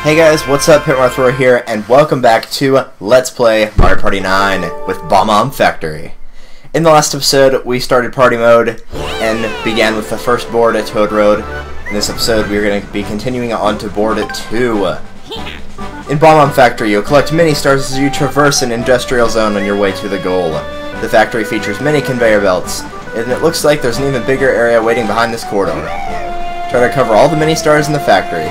Hey guys, what's up? Hitmarthrower here, and welcome back to Let's Play Mario Party 9 with Bomb-Omb Factory. In the last episode, we started party mode and began with the first board at Toad Road. In this episode, we're going to be continuing on to board 2. In Bomb-Omb Factory, you'll collect mini stars as you traverse an industrial zone on your way to the goal. The factory features many conveyor belts, and it looks like there's an even bigger area waiting behind this corridor. Try to cover all the mini stars in the factory.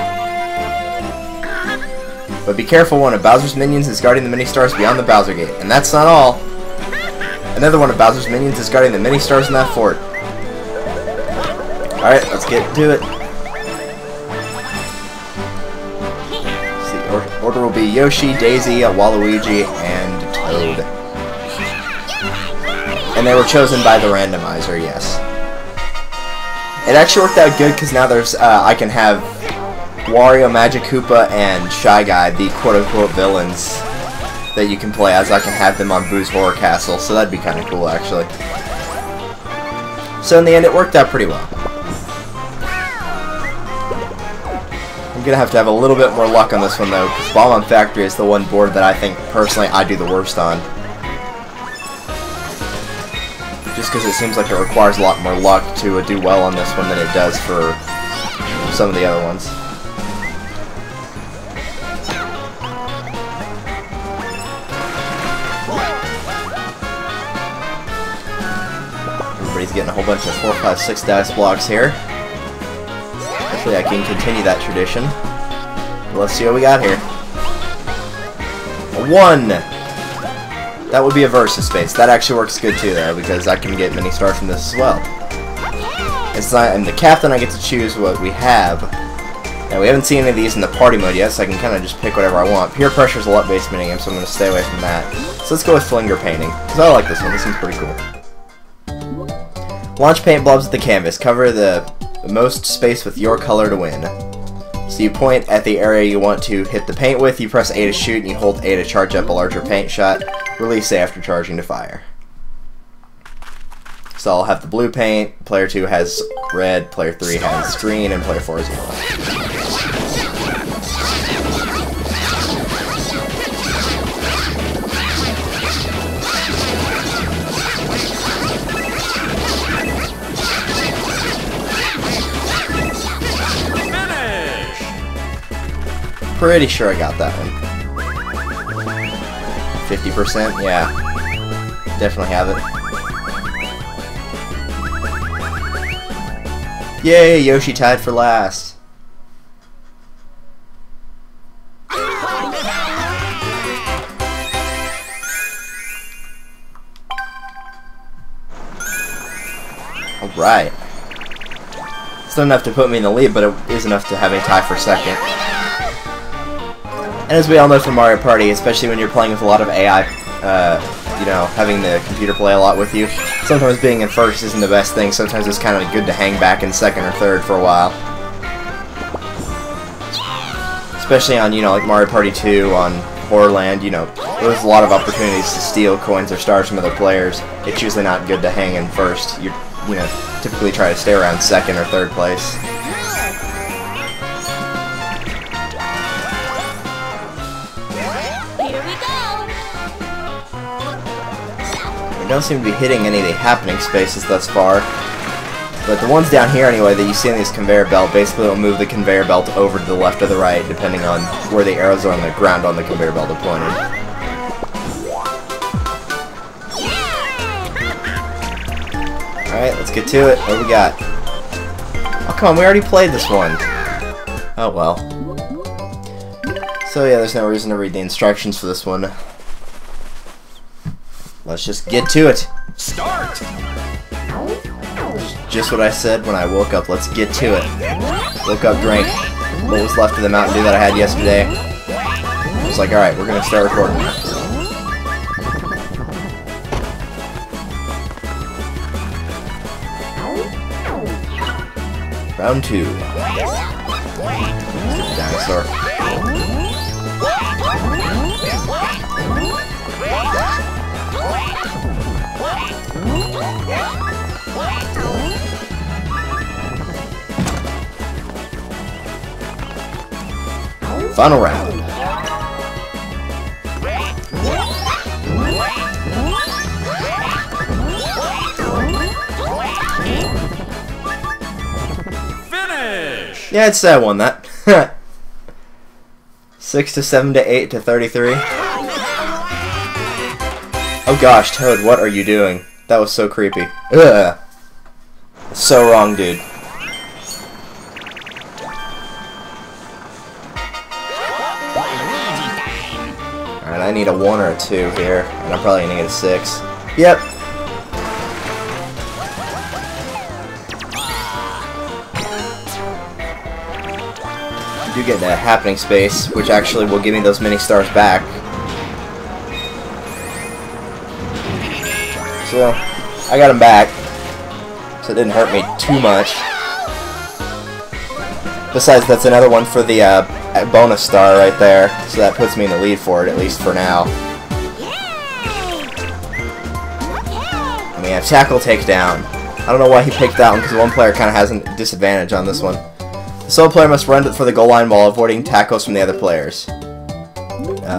But be careful, one of Bowser's minions is guarding the mini-stars beyond the Bowser Gate. And that's not all. Another one of Bowser's minions is guarding the mini-stars in that fort. Alright, let's get to it. Let's see, order will be Yoshi, Daisy, Waluigi, and Toad. And they were chosen by the randomizer, yes. It actually worked out good because now there's, I can have Wario, Magic Koopa, and Shy Guy, the quote-unquote villains that you can play as. I can have them on Boo's Horror Castle, so that'd be kind of cool, actually. So in the end, it worked out pretty well. I'm gonna have to have a little bit more luck on this one, though, because Bomb-Omb Factory is the one board that I think, personally, I do the worst on. Just because it seems like it requires a lot more luck to do well on this one than it does for some of the other ones. Everybody's getting a whole bunch of 4, 5, 6 dice blocks here. Hopefully I can continue that tradition. But let's see what we got here. A 1! That would be a versus space. That actually works good too, though, because I can get mini stars from this as well. I'm the captain, I get to choose what we have. Now, we haven't seen any of these in the party mode yet, so I can kind of just pick whatever I want. Peer Pressure is a luck-based minigame, so I'm going to stay away from that. So let's go with Flinger Painting, because I like this one. This one's pretty cool. Launch paint blobs at the canvas. Cover the most space with your color to win. So you point at the area you want to hit the paint with, you press A to shoot, and you hold A to charge up a larger paint shot. Release A after charging to fire. So I'll have the blue paint, player 2 has red, player 3 has green, and player 4 is yellow. Pretty sure I got that one. 50%? Yeah. Definitely have it. Yay, Yoshi tied for last. Alright. It's not enough to put me in the lead, but it is enough to have a tie for second. And as we all know from Mario Party, especially when you're playing with a lot of AI, you know, having the computer play a lot with you, sometimes being in first isn't the best thing. Sometimes it's kind of good to hang back in second or third for a while. Especially on, you know, like Mario Party 2, on Horrorland, you know, there's a lot of opportunities to steal coins or stars from other players. It's usually not good to hang in first. You know, typically try to stay around second or third place. We don't seem to be hitting any of the happening spaces thus far. But the ones down here anyway that you see on this conveyor belt basically will move the conveyor belt over to the left or the right depending on where the arrows are on the ground on the conveyor belt are pointed. Alright, let's get to it. What do we got? Oh, come on, we already played this one. Oh well. So yeah, there's no reason to read the instructions for this one. Let's just get to it. Start. Just what I said when I woke up. Let's get to it. Woke up, drank what was left of the Mountain Dew that I had yesterday. I was like, all right, we're gonna start recording. Round 2. Dinosaur. Final round. Finish! Yeah, I'd say I won that. 6 to 7 to 8 to 33. Oh gosh, Toad, what are you doing? That was so creepy. Ugh. So wrong, dude. Alright, I need a 1 or a 2 here, and I'm probably gonna get a 6. Yep. I do get a happening space, which actually will give me those mini stars back. So, I got them back, so it didn't hurt me too much. Besides, that's another one for the bonus star right there, so that puts me in the lead for it, at least for now. And we have tackle takedown. I don't know why he picked that one, because one player kind of has a disadvantage on this one. The solo player must run for the goal line while avoiding tackles from the other players.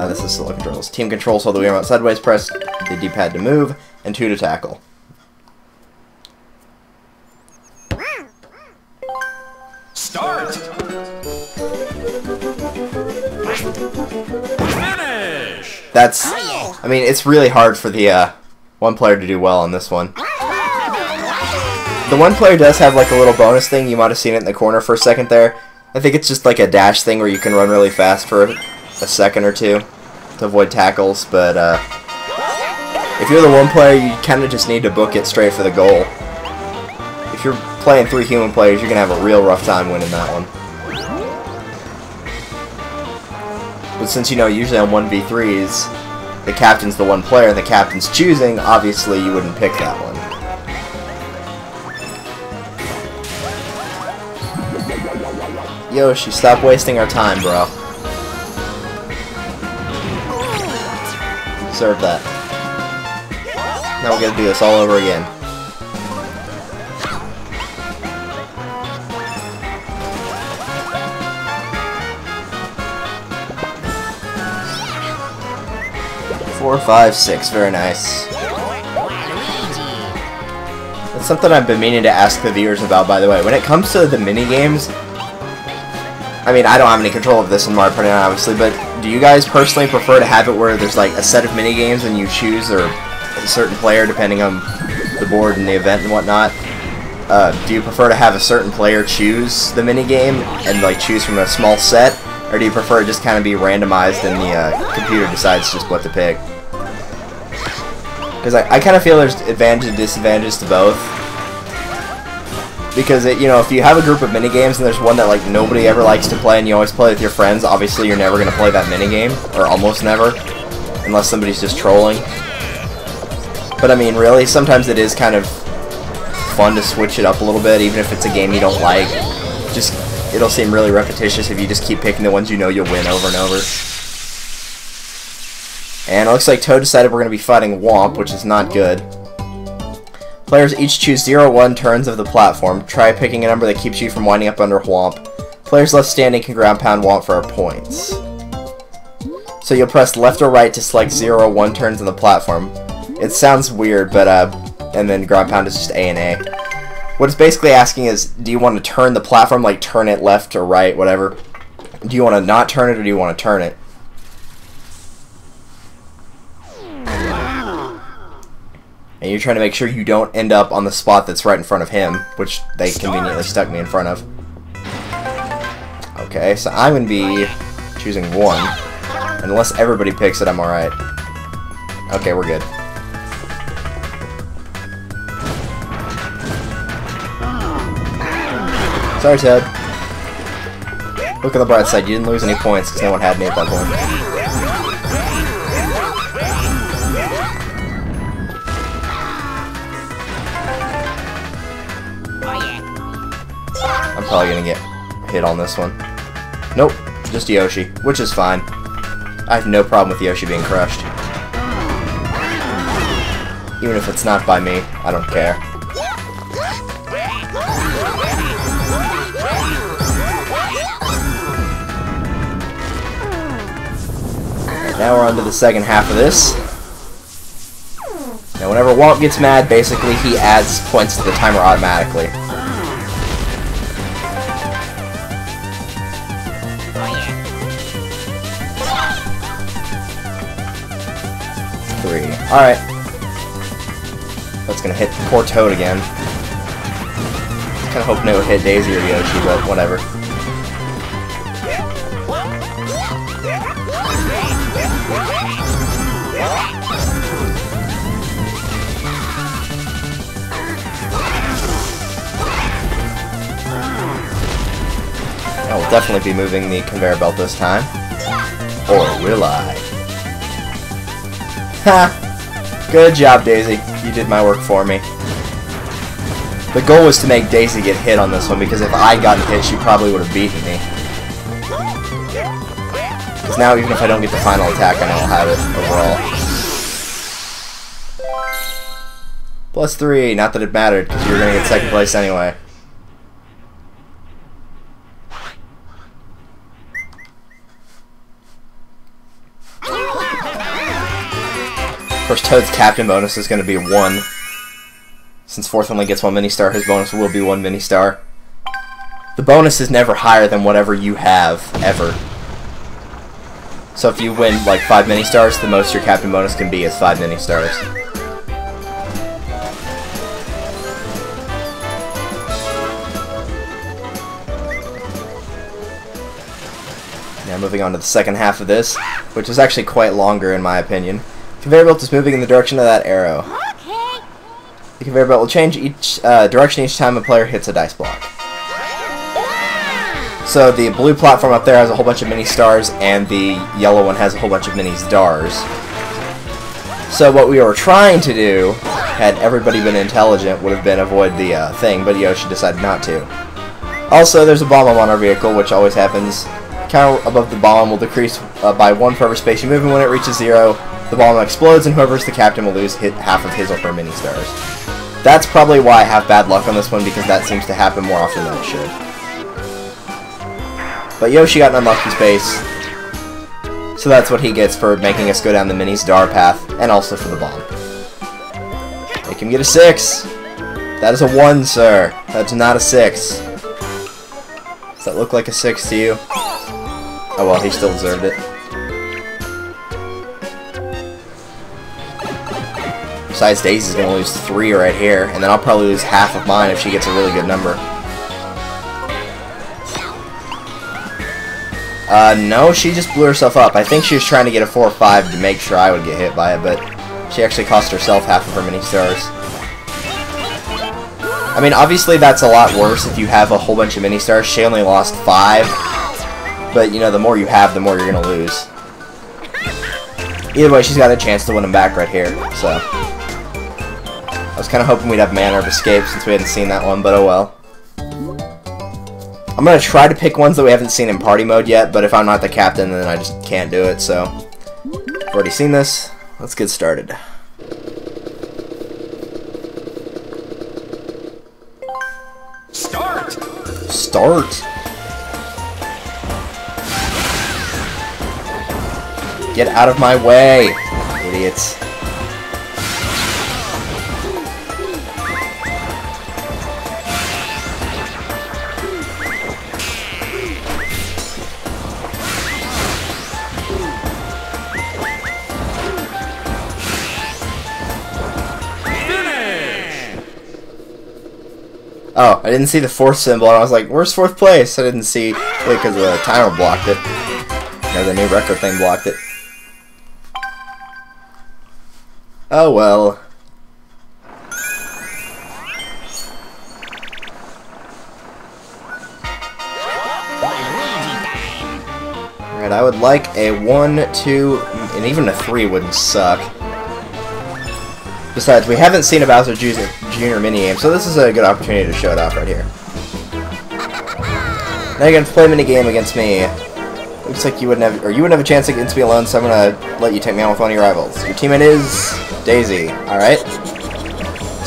This is solo controls. Team controls hold the Wii remote sideways, press the D-pad to move, and 2 to tackle. Start! Finish! That's, I mean, it's really hard for the one player to do well on this one. The one player does have like a little bonus thing. You might have seen it in the corner for a second there. I think it's just like a dash thing where you can run really fast for a second or two to avoid tackles, but if you're the one player, you kind of just need to book it straight for the goal. If you're playing 3 human players, you're going to have a real rough time winning that one. But since, you know, usually on 1v3s, the captain's the one player and the captain's choosing, obviously you wouldn't pick that one. Yoshi, stop wasting our time, bro. Serve that. Now we're gonna do this all over again. Four, 5, 6. Very nice. That's something I've been meaning to ask the viewers about, by the way. When it comes to the mini games, I mean, I don't have any control of this in Mario Party 9, obviously, but do you guys personally prefer to have it where there's like a set of mini games and you choose a certain player depending on the board and the event and whatnot? Do you prefer to have a certain player choose the mini game and like choose from a small set, or do you prefer it just kind of be randomized and the computer decides just what to pick? Because I kind of feel there's advantages and disadvantages to both. Because, you know, if you have a group of minigames and there's one that, like, nobody ever likes to play and you always play with your friends, obviously you're never going to play that minigame, or almost never, unless somebody's just trolling. But, I mean, really, sometimes it is kind of fun to switch it up a little bit, even if it's a game you don't like. Just, it'll seem really repetitious if you just keep picking the ones you know you'll win over and over. And it looks like Toad decided we're going to be fighting Womp, which is not good. Players each choose 0 or 1 turns of the platform. Try picking a number that keeps you from winding up under Womp. Players left standing can ground pound Womp for our points. So you'll press left or right to select 0 or 1 turns on the platform. It sounds weird, but and then ground pound is just A and A. What it's basically asking is, do you want to turn the platform, like turn it left or right, whatever? Do you want to not turn it, or do you want to turn it? And you're trying to make sure you don't end up on the spot that's right in front of him, which they conveniently stuck me in front of. Okay, so I'm going to be choosing 1. Unless everybody picks it, I'm alright. Okay, we're good. Sorry, Ted. Look at the bright side, you didn't lose any points because no one had me at that point. I'm probably gonna get hit on this one. Nope, just Yoshi, which is fine. I have no problem with Yoshi being crushed. Even if it's not by me, I don't care. Now we're on to the second half of this. Now whenever Womp gets mad, basically he adds points to the timer automatically. Three. Alright. That's gonna hit poor Toad again. Kinda hoping it would hit Daisy or Yoshi, but whatever. I will definitely be moving the conveyor belt this time. Or will I? Ha! Good job, Daisy. You did my work for me. The goal was to make Daisy get hit on this one, because if I got hit, she probably would have beaten me. Because now, even if I don't get the final attack, I know I'll have it overall. +3, not that it mattered, because you were going to get second place anyway. Of course, Toad's captain bonus is going to be 1. Since 4th only gets 1 mini-star, his bonus will be 1 mini-star. The bonus is never higher than whatever you have, ever. So if you win, like, 5 mini-stars, the most your captain bonus can be is 5 mini-stars. Now moving on to the second half of this, which is actually quite longer in my opinion. Conveyor belt is moving in the direction of that arrow. Okay. The conveyor belt will change each direction each time a player hits a dice block. So the blue platform up there has a whole bunch of mini-stars, and the yellow one has a whole bunch of mini-stars. So what we were trying to do, had everybody been intelligent, would have been avoid the thing, but Yoshi decided not to. Also, there's a bomb-omb on our vehicle, which always happens. Counter above the bomb will decrease by 1 for every space you move, and when it reaches 0, the bomb explodes, and whoever's the captain will lose half of his or her mini-stars. That's probably why I have bad luck on this one, because that seems to happen more often than it should. But Yoshi got an unlucky space, so that's what he gets for making us go down the mini-star path, and also for the bomb. Make him get a 6! That is a 1, sir. That's not a 6. Does that look like a 6 to you? Oh well, he still deserved it. Besides, Daisy's going to lose 3 right here, and then I'll probably lose half of mine if she gets a really good number. No, she just blew herself up. I think she was trying to get a 4 or 5 to make sure I would get hit by it, but she actually cost herself half of her mini-stars. I mean, obviously that's a lot worse if you have a whole bunch of mini-stars. She only lost 5, but, you know, the more you have, the more you're going to lose. Either way, she's got a chance to win them back right here, so... I was kind of hoping we'd have manner of escape since we hadn't seen that one, but oh well. I'm going to try to pick ones that we haven't seen in party mode yet, but if I'm not the captain, then I just can't do it, so... I've already seen this. Let's get started. Start! Start! Get out of my way, idiots. Oh, I didn't see the 4th symbol, and I was like, where's 4th place? I didn't see it because the timer blocked it. No, the new record thing blocked it. Oh well. Alright, I would like a 1, 2, and even a 3 wouldn't suck. Besides, we haven't seen a Bowser Jr. minigame, so this is a good opportunity to show it off right here. Now you're going to play a minigame against me. Looks like you wouldn't have a chance against me alone, so I'm going to let you take me on with one of your rivals. Your teammate is Daisy, alright?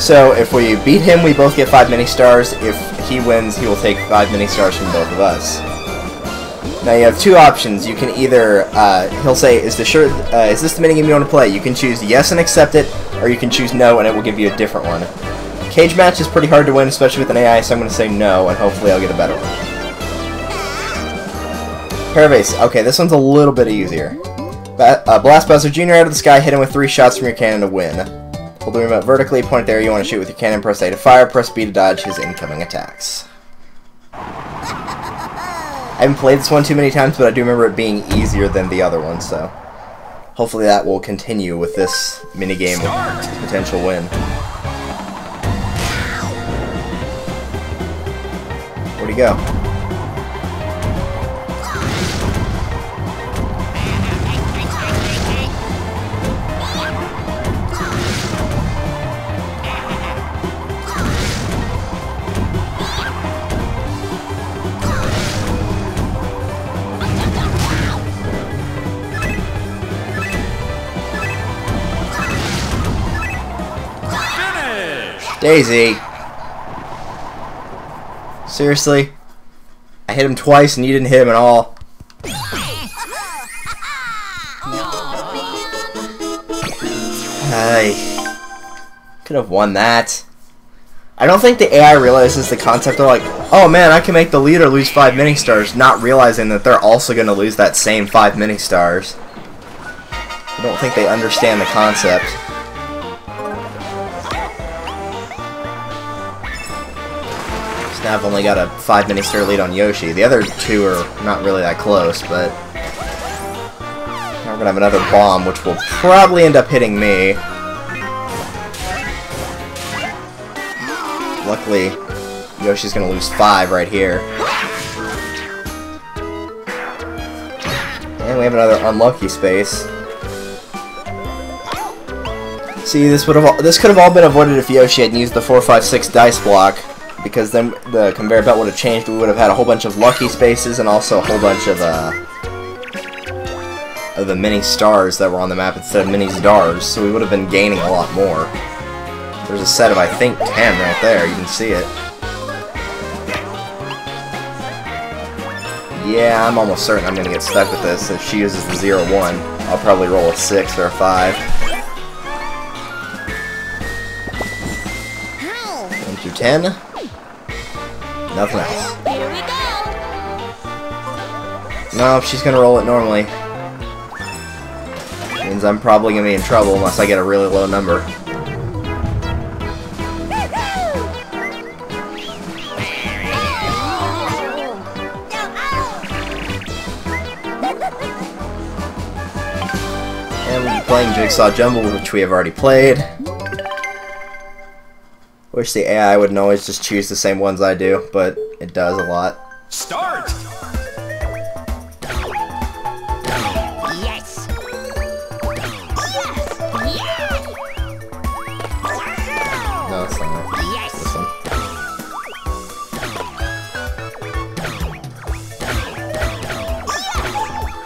So, if we beat him, we both get 5 mini-stars. If he wins, he will take 5 mini-stars from both of us. Now you have two options. You can either, he'll say, is this the minigame you want to play? You can choose yes and accept it, or you can choose no and it will give you a different one. Cage match is pretty hard to win, especially with an AI, so I'm going to say no, and hopefully I'll get a better one. Parabase. Okay, this one's a little bit easier. Blast Buzzer Jr. out of the sky, hit him with 3 shots from your cannon to win. Hold the remote vertically, point there you want to shoot with your cannon, press A to fire, press B to dodge his incoming attacks. I haven't played this one too many times, but I do remember it being easier than the other one, so hopefully that will continue with this minigame potential win. Where'd he go? Daisy! Seriously? I hit him twice and you didn't hit him at all. I could have won that. I don't think the AI realizes the concept. They're like, oh man, I can make the leader lose 5 mini stars, not realizing that they're also going to lose that same 5 mini stars. I don't think they understand the concept. Now I've only got a 5 mini star lead on Yoshi. The other 2 are not really that close, but now we're gonna have another bomb, which will probably end up hitting me. Luckily, Yoshi's gonna lose 5 right here. And we have another unlucky space. See, this could have all been avoided if Yoshi had used the 4, 5, 6 dice block. Because then the conveyor belt would have changed. We would have had a whole bunch of lucky spaces and also a whole bunch of the mini stars that were on the map instead of mini stars. So we would have been gaining a lot more. There's a set of, I think, 10 right there. You can see it. Yeah, I'm almost certain I'm going to get stuck with this. If she uses the 0-1, I'll probably roll a 6 or a 5. 1 through 10. Nothing else. Here we go. No, she's gonna roll it normally. Means I'm probably gonna be in trouble unless I get a really low number. And we'll be playing Jigsaw Jumble, which we have already played. Wish the AI wouldn't always just choose the same ones I do, but it does a lot. Start! Yes! No, it's not. Yes! This one.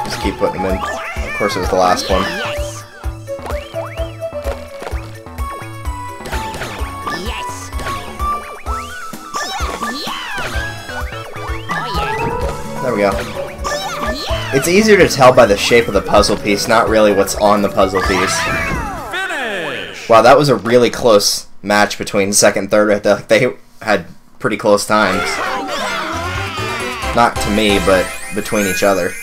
Just keep putting them in. Of course it was the last one. There we go. It's easier to tell by the shape of the puzzle piece, not really what's on the puzzle piece. Finish! Wow, that was a really close match between second and third right there. They had pretty close times. Not to me, but between each other.